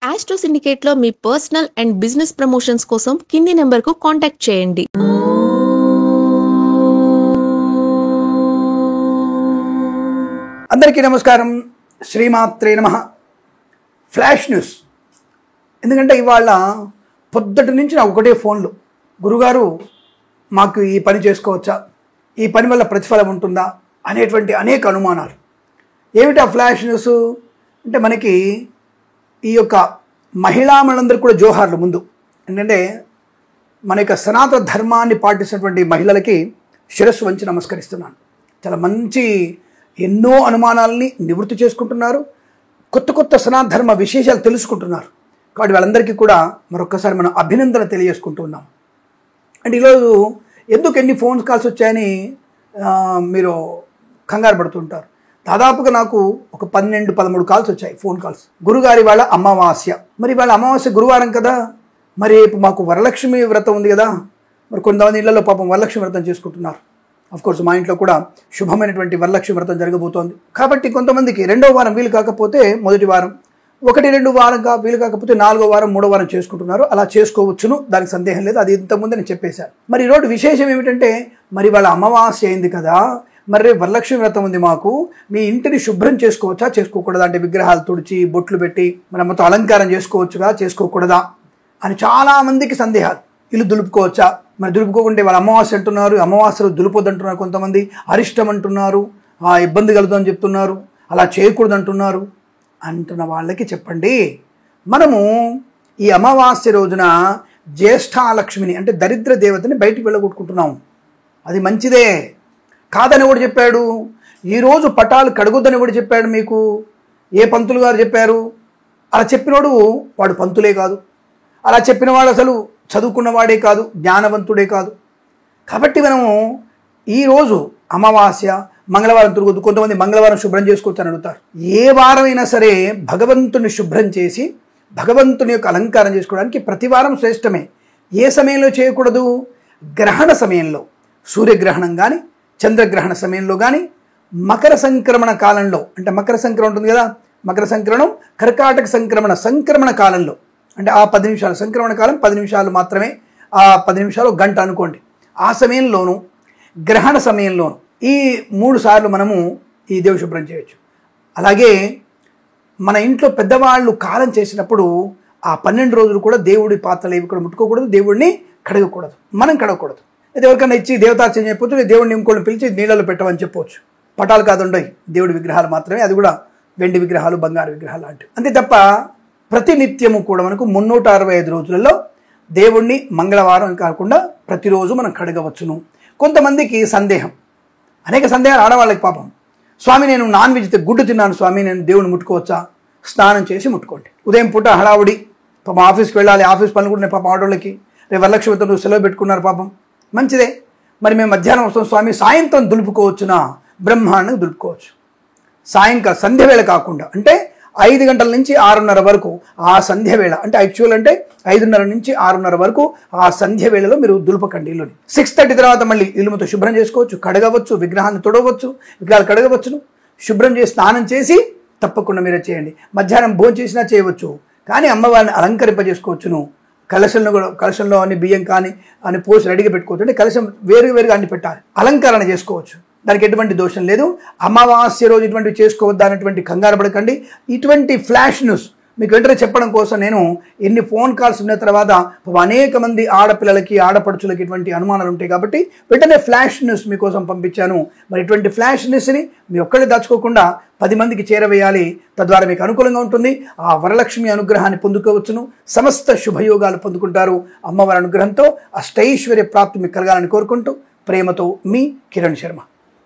Astro సిండికేట్లో మీ personal and business promotions కోసం కింది నెంబర్కు కాంటాక్ట్ చేయండి. అందరికీ నమస్కారం. శ్రీమాత్రే నమః. Flash news. ఎందుకంటే ఇవాళ పొద్దుటి నుంచి నాకు ఒకటే ఫోన్లు, గురుగారు మాకు ఈ పని చేసుకోవచ్చా, ఈ పని వల్ల ప్రతిఫలం ఉంటుందా అనేటువంటి అనేక అనుమానాలు. ఏమిటి ఆ ఫ్లాష్ న్యూస్ అంటే, మనకి ఈ యొక్క మహిళామణులందరికీ కూడా జోహార్లు. ముందు ఎందుకంటే మన యొక్క సనాతన ధర్మాన్ని పాటిస్తున్నటువంటి మహిళలకి శిరస్సు వంచి నమస్కరిస్తున్నాను. చాలా మంచి ఎన్నో అనుమానాలని నివృత్తి చేసుకుంటున్నారు, కొత్త కొత్త సనాతన ధర్మ విశేషాలు తెలుసుకుంటున్నారు. కాబట్టి వాళ్ళందరికీ కూడా మరొకసారి మనం అభినందన తెలియజేసుకుంటూ ఉన్నాం. అంటే ఈరోజు ఎందుకు ఎన్ని ఫోన్ కాల్స్ వచ్చాయని మీరు కంగారు పడుతుంటారు. దాదాపుగా నాకు ఒక 12-13 కాల్స్ వచ్చాయి, ఫోన్ కాల్స్. గురుగారి వాళ్ళ అమావాస్య, మరి వాళ్ళ అమావాస్య గురువారం కదా, మరి మాకు వరలక్ష్మి వ్రతం ఉంది కదా. మరి కొంతమంది ఇళ్లలో పాపం వరలక్ష్మి వ్రతం చేసుకుంటున్నారు. అఫ్కోర్స్ మా ఇంట్లో కూడా శుభమైనటువంటి వరలక్ష్మి వ్రతం జరగబోతోంది. కాబట్టి కొంతమందికి 2వ వారం వీలు కాకపోతే మొదటి వారం, 1-2 వారం వీలు కాకపోతే 4వ వారం 3వ వారం చేసుకుంటున్నారు. అలా చేసుకోవచ్చును, దానికి సందేహం లేదు. అది ఇంతకుముందే నేను చెప్పేశాను. మరి ఈరోజు విశేషం ఏమిటంటే, మరి వాళ్ళ అమావాస్య అయింది కదా, మరి వరలక్ష్మి వ్రతం ఉంది మాకు, మీ ఇంటిని శుభ్రం చేసుకోవచ్చా చేసుకోకూడదా, అంటే విగ్రహాలు తుడిచి బొట్లు పెట్టి మనం మొత్తం అలంకారం చేసుకోవచ్చుగా చేసుకోకూడదా అని చాలామందికి సందేహాలు. ఇల్లు దులుపుకోవచ్చా, మరి దులుపుకోకుంటే వాళ్ళ అమావాస్య అంటున్నారు, అమావాస్యలో దులుపొద్దు అంటున్నారు, కొంతమంది అరిష్టం అంటున్నారు, ఇబ్బంది కలుగుతుందని చెప్తున్నారు, అలా చేయకూడదు అంటున్నారు. అంటున్న వాళ్ళకి చెప్పండి, మనము ఈ అమావాస్య రోజున జ్యేష్ఠాలక్ష్మిని అంటే దరిద్ర దేవతని బయటికి వెళ్ళగొట్టుకుంటున్నాము. అది మంచిదే కాదని కూడా చెప్పాడు. ఈరోజు పటాలు కడుగుద్దని కూడా చెప్పాడు. మీకు ఏ పంతులు గారు చెప్పారు? అలా చెప్పినోడు వాడు పంతులే కాదు, అలా చెప్పినవాడు అసలు చదువుకున్నవాడే కాదు, జ్ఞానవంతుడే కాదు. కాబట్టి మనము ఈరోజు అమావాస్య మంగళవారం తిరగొద్దు. కొంతమంది మంగళవారం శుభ్రం చేసుకోవచ్చు అని అడుగుతారు. ఏ వారమైనా సరే భగవంతుని శుభ్రం చేసి భగవంతుని యొక్క అలంకారం చేసుకోవడానికి ప్రతి వారం శ్రేష్టమే. ఏ సమయంలో చేయకూడదు? గ్రహణ సమయంలో, సూర్యగ్రహణం కానీ చంద్రగ్రహణ సమయంలో కానీ మకర సంక్రమణ కాలంలో, అంటే మకర సంక్రమణ ఉంటుంది కదా, మకర సంక్రమణం కర్కాటక సంక్రమణ కాలంలో, అంటే ఆ 10 నిమిషాలు సంక్రమణ కాలం 10 నిమిషాలు మాత్రమే, ఆ 10 నిమిషాలు గంట అనుకోండి. ఆ సమయంలోనూ గ్రహణ సమయంలోనూ ఈ 3 సార్లు మనము ఈ దేవుని శుభ్రం చేయొచ్చు. అలాగే మన ఇంట్లో పెద్దవాళ్ళు కాలం చేసినప్పుడు ఆ 12 రోజులు కూడా దేవుడి పాత్రలు ఏవి కూడా ముట్టుకోకూడదు, దేవుడిని కడగకూడదు, మనం కడగకూడదు. అయితే ఎవరికైనా ఇచ్చి దేవతార్చన చెప్పొచ్చు, దేవుడిని ఇంకోళ్ళని పిలిచి నీళ్ళలో పెట్టమని చెప్పవచ్చు. పటాలు కాదుండయి, దేవుడి విగ్రహాలు మాత్రమే, అది కూడా వెండి విగ్రహాలు, బంగారు విగ్రహాలు లాంటివి. అంతే తప్ప ప్రతి నిత్యము కూడా మనకు 365 రోజులలో దేవుణ్ణి మంగళవారం కాకుండా ప్రతిరోజు మనం కడగవచ్చును. కొంతమందికి సందేహం, అనేక సందేహాలు ఆడవాళ్ళకి పాపం. స్వామి నేను నాన్ వెజ్ గుడ్డు తిన్నాను స్వామి, నేను దేవుని ముట్టుకోవచ్చా? స్నానం చేసి ముట్టుకోండి. ఉదయం పూట హడావుడి, పాపం ఆఫీస్కి వెళ్ళాలి, ఆఫీస్ పనులు కూడా పాపం ఆడవాళ్ళకి. రేపు వరలక్ష్మి వ్రతం సెలవు పెట్టుకున్నారు పాపం, మంచిదే. మరి మేము మధ్యాహ్నం వస్తాం స్వామి, సాయంత్రం దులుపుకోవచ్చునా? బ్రహ్మాండంగా దులుపుకోవచ్చు. సాయంకాలం సంధ్య వేళ కాకుండా, అంటే 5 గంటల నుంచి 6:30 వరకు ఆ సంధ్య వేళ, అంటే యాక్చువల్ అంటే 5:30 నుంచి 6:30 వరకు ఆ సంధ్య వేళలో మీరు దులుపకండి ఇల్లుని. 6:30 తర్వాత మళ్ళీ ఇల్లు మొత్తం శుభ్రం చేసుకోవచ్చు, కడగవచ్చు, విగ్రహాన్ని తొడవచ్చు, విగ్రహాలు కడగవచ్చును. శుభ్రం చేసి స్నానం చేసి తప్పకుండా మీరే చేయండి. మధ్యాహ్నం భోజనం చేసినా చేయవచ్చు, కానీ అమ్మవారిని అలంకరింపజేసుకోవచ్చును. కలశంలో అన్ని బియ్యం కానీ అని పోసి రెడీగా పెట్టుకోవచ్చు, అంటే కలశం వేరుగా అన్ని పెట్టాలి, అలంకరణ చేసుకోవచ్చు, దానికి ఎటువంటి దోషం లేదు. అమావాస్య రోజు ఇటువంటివి చేసుకోవద్దా అనేటువంటి కంగారు పడకండి. ఇటువంటి ఫ్లాష్ న్యూస్ మీకు వెంటనే చెప్పడం కోసం నేను ఎన్ని ఫోన్ కాల్స్ ఉన్న తర్వాత అనేక మంది ఆడపిల్లలకి ఆడపడుచులకి ఇటువంటి అనుమానాలు ఉంటాయి కాబట్టి వెంటనే ఫ్లాష్ న్యూస్ మీకోసం పంపించాను. మరి ఇటువంటి ఫ్లాష్ న్యూస్ని మీ ఒక్కళ్ళే దాచుకోకుండా 10 మందికి చేరవేయాలి, తద్వారా మీకు అనుకూలంగా ఉంటుంది. ఆ వరలక్ష్మి అనుగ్రహాన్ని పొందుకోవచ్చును, సమస్త శుభయోగాలు పొందుకుంటారు. అమ్మవారి అనుగ్రహంతో అష్టైశ్వర్య ప్రాప్తి మీకు కలగాలని కోరుకుంటూ ప్రేమతో మీ కిరణ్ శర్మ.